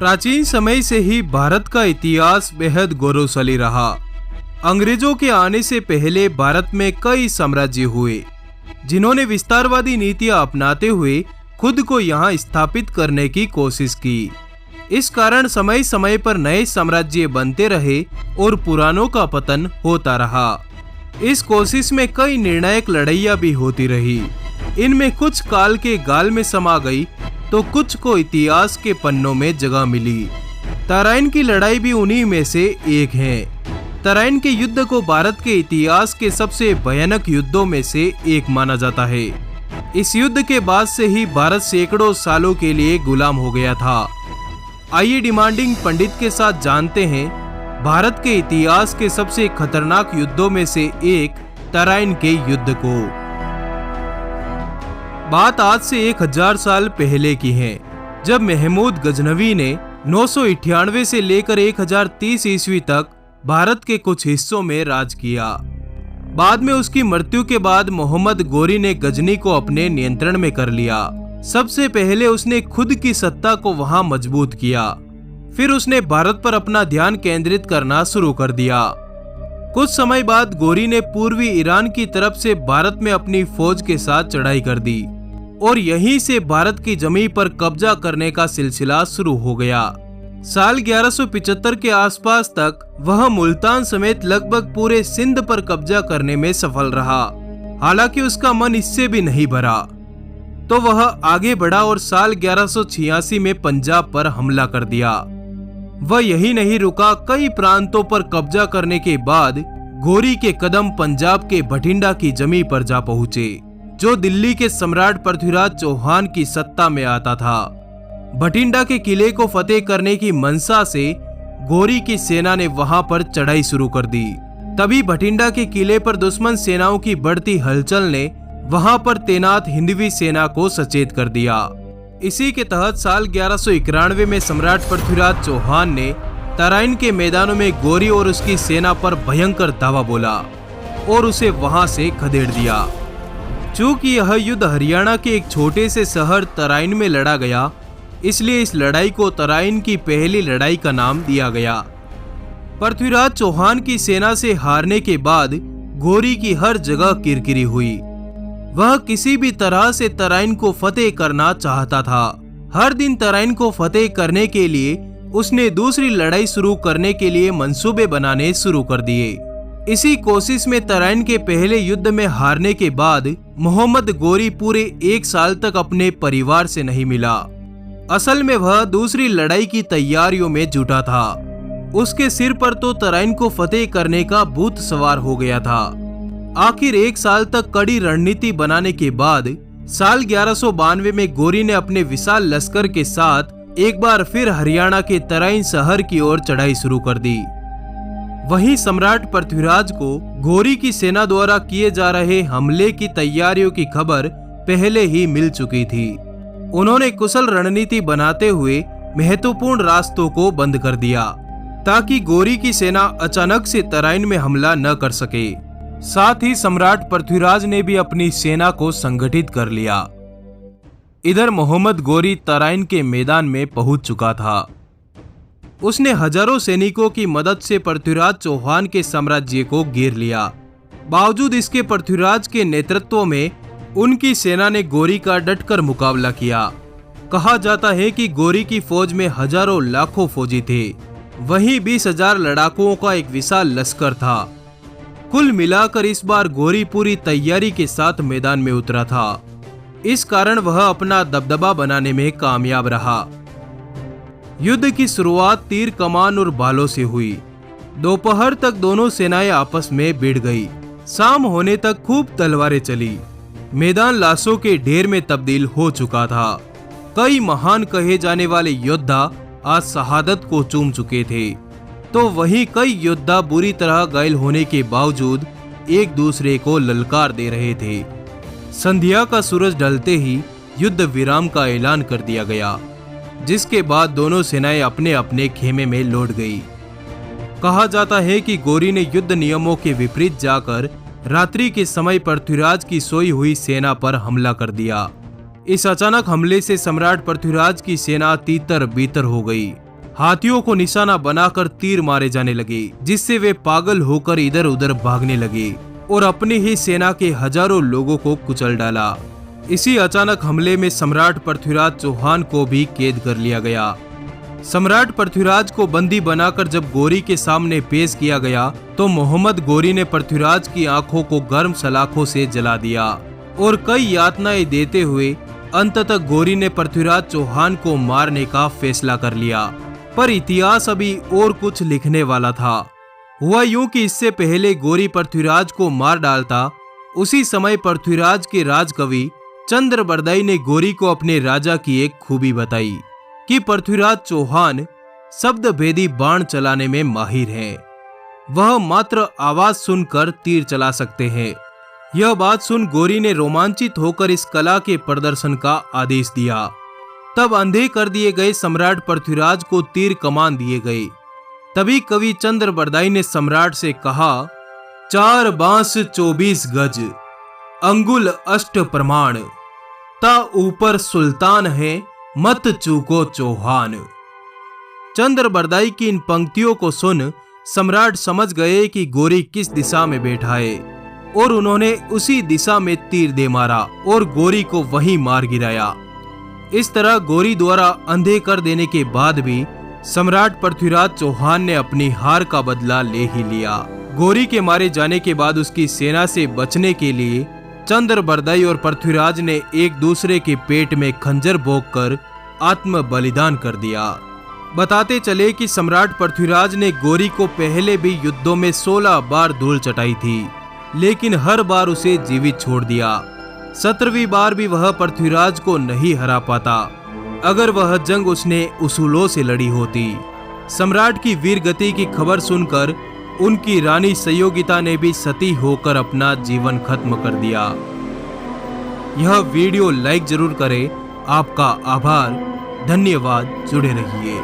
प्राचीन समय से ही भारत का इतिहास बेहद गौरवशाली रहा। अंग्रेजों के आने से पहले भारत में कई साम्राज्य हुए, जिन्होंने विस्तारवादी नीतियां अपनाते हुए खुद को यहाँ स्थापित करने की कोशिश की। इस कारण समय समय पर नए साम्राज्य बनते रहे और पुरानों का पतन होता रहा। इस कोशिश में कई निर्णायक लड़ाइयाँ भी होती रही। इनमें कुछ काल के गाल में समा गई तो कुछ को इतिहास के पन्नों में जगह मिली। तराइन की लड़ाई भी उन्हीं में से एक है। तराइन के युद्ध को भारत के इतिहास के सबसे भयानक युद्धों में से एक माना जाता है। इस युद्ध के बाद से ही भारत सैकड़ों सालों के लिए गुलाम हो गया था। आइए डिमांडिंग पंडित के साथ जानते हैं भारत के इतिहास के सबसे खतरनाक युद्धों में से एक तराइन के युद्ध को। बात आज से 1000 साल पहले की है, जब महमूद गजनवी ने 998 से लेकर 1030 ईस्वी तक भारत के कुछ हिस्सों में राज किया। बाद में उसकी मृत्यु के बाद मोहम्मद गोरी ने गजनी को अपने नियंत्रण में कर लिया। सबसे पहले उसने खुद की सत्ता को वहां मजबूत किया, फिर उसने भारत पर अपना ध्यान केंद्रित करना शुरू कर दिया। कुछ समय बाद गोरी ने पूर्वी ईरान की तरफ से भारत में अपनी फौज के साथ चढ़ाई कर दी और यहीं से भारत की जमीन पर कब्जा करने का सिलसिला शुरू हो गया। साल 1175 के आसपास तक वह मुल्तान समेत लगभग पूरे सिंध पर कब्जा करने में सफल रहा। हालांकि उसका मन इससे भी नहीं भरा, तो वह आगे बढ़ा और साल 1186 में पंजाब पर हमला कर दिया। वह यही नहीं रुका, कई प्रांतों पर कब्जा करने के बाद गोरी के कदम पंजाब के भटिंडा की जमीन पर जा पहुंचे, जो दिल्ली के सम्राट पृथ्वीराज चौहान की सत्ता में आता था। भटिंडा के किले को फतेह करने की मंशा से गोरी की सेना ने वहां पर चढ़ाई शुरू कर दी। तभी भटिंडा के किले पर दुश्मन सेनाओं की बढ़ती हलचल ने वहां पर तैनात हिंदवी सेना को सचेत कर दिया। इसी के तहत साल 1191 में सम्राट पृथ्वीराज चौहान ने तराइन के मैदानों में गोरी और उसकी सेना पर भयंकर धावा बोला और उसे वहां से खदेड़ दिया। चूंकि यह युद्ध हरियाणा के एक छोटे से शहर तराइन में लड़ा गया, इसलिए इस लड़ाई को तराइन की पहली लड़ाई का नाम दिया गया। पृथ्वीराज चौहान की सेना से हारने के बाद गोरी की हर जगह किरकिरी हुई। वह किसी भी तरह से तराइन को फतेह करना चाहता था। हर दिन तराइन को फतेह करने के लिए उसने दूसरी लड़ाई शुरू करने के लिए मंसूबे बनाने शुरू कर दिए। इसी कोशिश में तराइन के पहले युद्ध में हारने के बाद मोहम्मद गोरी पूरे 1 साल तक अपने परिवार से नहीं मिला। असल में वह दूसरी लड़ाई की तैयारियों में जुटा था। उसके सिर पर तो तराइन को फतेह करने का भूत सवार हो गया था। आखिर 1 साल तक कड़ी रणनीति बनाने के बाद साल 1192 में गोरी ने अपने विशाल लश्कर के साथ एक बार फिर हरियाणा के तराइन शहर की ओर चढ़ाई शुरू कर दी। वहीं सम्राट पृथ्वीराज को गोरी की सेना द्वारा किए जा रहे हमले की तैयारियों की खबर पहले ही मिल चुकी थी। उन्होंने कुशल रणनीति बनाते हुए महत्वपूर्ण रास्तों को बंद कर दिया, ताकि गोरी की सेना अचानक से तराइन में हमला न कर सके। साथ ही सम्राट पृथ्वीराज ने भी अपनी सेना को संगठित कर लिया। इधर मोहम्मद गोरी तराइन के मैदान में पहुंच चुका था। उसने हजारों सैनिकों की मदद से पृथ्वीराज चौहान के साम्राज्य को घेर लिया। बावजूद इसके पृथ्वीराज के नेतृत्व में उनकी सेना ने गोरी का डटकर मुकाबला किया। कहा जाता है कि गोरी की फौज में हजारों लाखों फौजी थे, वहीं 20,000 लड़ाकुओं का एक विशाल लश्कर था। कुल मिलाकर इस बार गोरी पूरी तैयारी के साथ मैदान में उतरा था। इस कारण वह अपना दबदबा बनाने में कामयाब रहा। युद्ध की शुरुआत तीर कमान और भालों से हुई। दोपहर तक दोनों सेनाएं आपस में भिड़ गई। शाम होने तक खूब तलवारें चली। मैदान लाशों के ढेर में तब्दील हो चुका था। कई महान कहे जाने वाले योद्धा आज शहादत को चूम चुके थे, तो वहीं कई योद्धा बुरी तरह घायल होने के बावजूद एक दूसरे को ललकार दे रहे थे। संध्या का सूरज ढलते ही युद्ध विराम का ऐलान कर दिया गया, जिसके बाद दोनों सेनाएं अपने अपने खेमे में लौट गई। कहा जाता है कि गोरी ने युद्ध नियमों के विपरीत जाकर रात्रि के समय पृथ्वीराज की सोई हुई सेना पर हमला कर दिया। इस अचानक हमले से सम्राट पृथ्वीराज की सेना तीतर बीतर हो गई। हाथियों को निशाना बनाकर तीर मारे जाने लगे, जिससे वे पागल होकर इधर उधर भागने लगे और अपनी ही सेना के हजारों लोगों को कुचल डाला। इसी अचानक हमले में सम्राट पृथ्वीराज चौहान को भी कैद कर लिया गया। सम्राट पृथ्वीराज को बंदी बनाकर जब गौरी के सामने पेश किया गया तो मोहम्मद गौरी ने पृथ्वीराज की आंखों को गर्म सलाखों से जला दिया और कई यातनाएं देते हुए अंततः गौरी ने पृथ्वीराज चौहान को मारने का फैसला कर लिया। पर इतिहास अभी और कुछ लिखने वाला था। हुआ यूं कि इससे पहले गौरी पृथ्वीराज को मार डालता, उसी समय पृथ्वीराज के राजकवि चंद्रबरदाई ने गौरी को अपने राजा की एक खूबी बताई कि पृथ्वीराज चौहान शब्द भेदी बाण चलाने में माहिर हैं। वह मात्र आवाज सुनकर तीर चला सकते हैं। यह बात सुन गौरी ने रोमांचित होकर इस कला के प्रदर्शन का आदेश दिया। तब अंधे कर दिए गए सम्राट पृथ्वीराज को तीर कमान दिए गए। तभी कवि चंद्रबरदाई ने सम्राट से कहा, 4 बांस 24 गज, अंगुल अष्ट प्रमाण, ता ऊपर सुल्तान है, मत चूको चौहान। चंद्रबरदाई की इन पंक्तियों को सुन सम्राट समझ गए कि गौरी किस दिशा में बैठा है और उन्होंने उसी दिशा में तीर दे मारा और गौरी को वहीं मार गिराया। इस तरह गौरी द्वारा अंधे कर देने के बाद भी सम्राट पृथ्वीराज चौहान ने अपनी हार का बदला ले ही लिया। गौरी के मारे जाने के बाद उसकी सेना से बचने के लिए चंद्रबरदाई और पृथ्वीराज ने एक दूसरे के पेट में खंजर भोंककर आत्म बलिदान कर दिया। बताते चले कि सम्राट पृथ्वीराज ने गौरी को पहले भी युद्धों में 16 बार धूल चटाई थी, लेकिन हर बार उसे जीवित छोड़ दिया। 17वीं बार भी वह पृथ्वीराज को नहीं हरा पाता। अगर वह जंग उसने उसूलों से लड़ी होती। सम्राट की वीर गति की खबर सुनकर उनकी रानी संयोगिता ने भी सती होकर अपना जीवन खत्म कर दिया। यह वीडियो लाइक जरूर करें। आपका आभार, धन्यवाद। जुड़े रहिए।